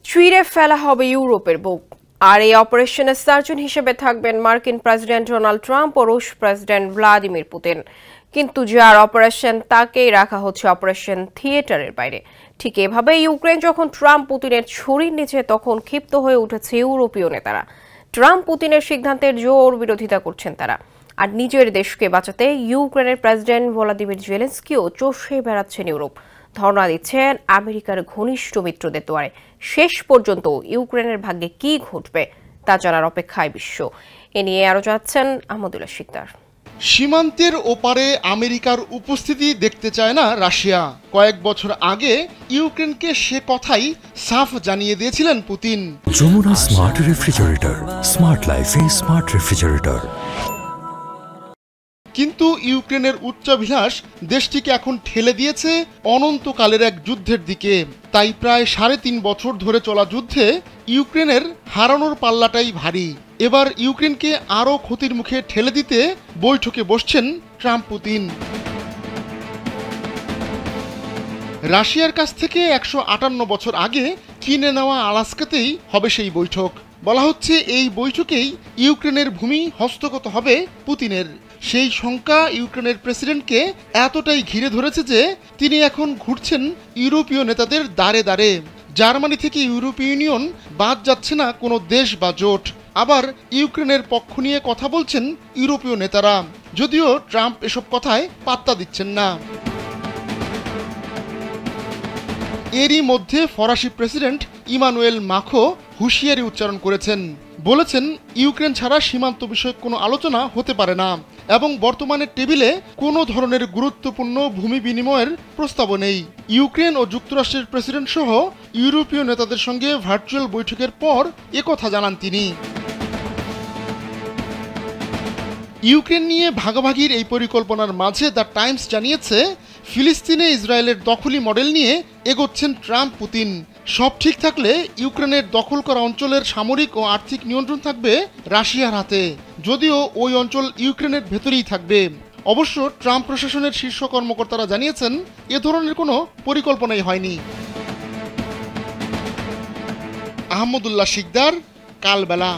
চিরে ফেলা হবে ইউরোপের বুক। আর এই অপারেশনের সার্জন হিসেবে থাকবেন মার্কিন প্রেসিডেন্ট ডোনাল্ড ট্রাম্প ও রুশ প্রেসিডেন্ট ভ্লাদিমির পুতিন। কিন্তু যার অপারেশন তাকেই রাখা হচ্ছে অপারেশন থিয়েটারের বাইরে। ঠিক এভাবে ইউক্রেন যখন ট্রাম্প পুতিনের ছুরির নিচে, তখন ক্ষিপ্ত হয়ে উঠেছে ইউরোপীয় নেতারা। ট্রাম্প পুতিনের সিদ্ধান্তের জোর বিরোধিতা করছেন তারা। আর নিজের দেশকে বাঁচাতে ইউক্রেনের প্রেসিডেন্ট ভলোদিমির জেলেনস্কিও চষে বেড়াচ্ছেন ইউরোপ। ধর্ণা দিচ্ছেন আমেরিকার ঘনিষ্ঠ মিত্রদের দুয়ারে। শেষ পর্যন্ত ইউক্রেনের ভাগ্যে কি ঘটবে তা জানার অপেক্ষায় বিশ্ব। এ নিয়ে আরো যাচ্ছেন আহমদুল্লাহ শিকদার। সীমান্তের ওপারে আমেরিকার উপস্থিতি দেখতে চায় না রাশিয়া। কয়েক বছর আগে ইউক্রেনকে সে কথাই সাফ জানিয়ে দিয়েছিলেন Putin. Jamuna smart refrigerator, smart লাইফে স্মার্ট রেফ্রিজারেটর। কিন্তু ইউক্রেনের উচ্চাভিলাষ দেশটিকে এখন ঠেলে দিয়েছে অনন্তকালের এক যুদ্ধের দিকে। তাই প্রায় 3.5 বছর ধরে চলা যুদ্ধে ইউক্রেনের হারানোর পাল্লাটাই ভারী। এবার ইউক্রেনকে আরও ক্ষতির মুখে ঠেলে দিতে বৈঠকে বসছেন ট্রাম্প পুতিন। রাশিয়ার কাছ থেকে 158 বছর আগে কিনে নেওয়া আলাস্কাতেই হবে সেই বৈঠক। বলা হচ্ছে এই বৈঠকেই ইউক্রেনের ভূমি হস্তগত হবে পুতিনের। সেই শঙ্কা ইউক্রেনের প্রেসিডেন্টকে এতটাই ঘিরে ধরেছে যে তিনি এখন ঘুরছেন ইউরোপীয় নেতাদের দ্বারে দ্বারে। জার্মানি থেকে ইউরোপীয় ইউনিয়ন বাদ যাচ্ছে না কোনো দেশ বা জোট। আবার ইউক্রেনের পক্ষ নিয়ে কথা বলছেন ইউরোপীয় নেতারা, যদিও ট্রাম্প এসব কথায় পাত্তা দিচ্ছেন না। এরই মধ্যে ফরাসি প্রেসিডেন্ট ইমানুয়েল মাখো হুঁশিয়ারি উচ্চারণ করেছেন। বলেছেন ইউক্রেন ছাড়া সীমান্ত বিষয়ক কোনো আলোচনা হতে পারে না এবং বর্তমানে টেবিলে কোনো ধরনের গুরুত্বপূর্ণ ভূমি বিনিময়ের প্রস্তাবও নেই। ইউক্রেন ও যুক্তরাষ্ট্রের প্রেসিডেন্ট সহ ইউরোপীয় নেতাদের সঙ্গে ভার্চুয়াল বৈঠকের পর একথা জানান তিনি। ইউক্রেন নিয়ে ভাগাভাগির এই পরিকল্পনার মাঝে দ্য টাইমস জানিয়েছে, ফিলিস্তিনে ইসরায়েলের দখলি মডেল নিয়ে এগোচ্ছেন ট্রাম্প পুতিন। সব ঠিক থাকলে ইউক্রেনের দখল করা অঞ্চলের সামরিক ও আর্থিক নিয়ন্ত্রণ থাকবে রাশিয়ার হাতে, যদিও ওই অঞ্চল ইউক্রেনের ভেতরেই থাকবে। অবশ্য ট্রাম্প প্রশাসনের শীর্ষ কর্মকর্তারা জানিয়েছেন এ ধরনের কোনো পরিকল্পনাই হয়নি। আহমদুল্লাহ শিকদার, কালবেলা।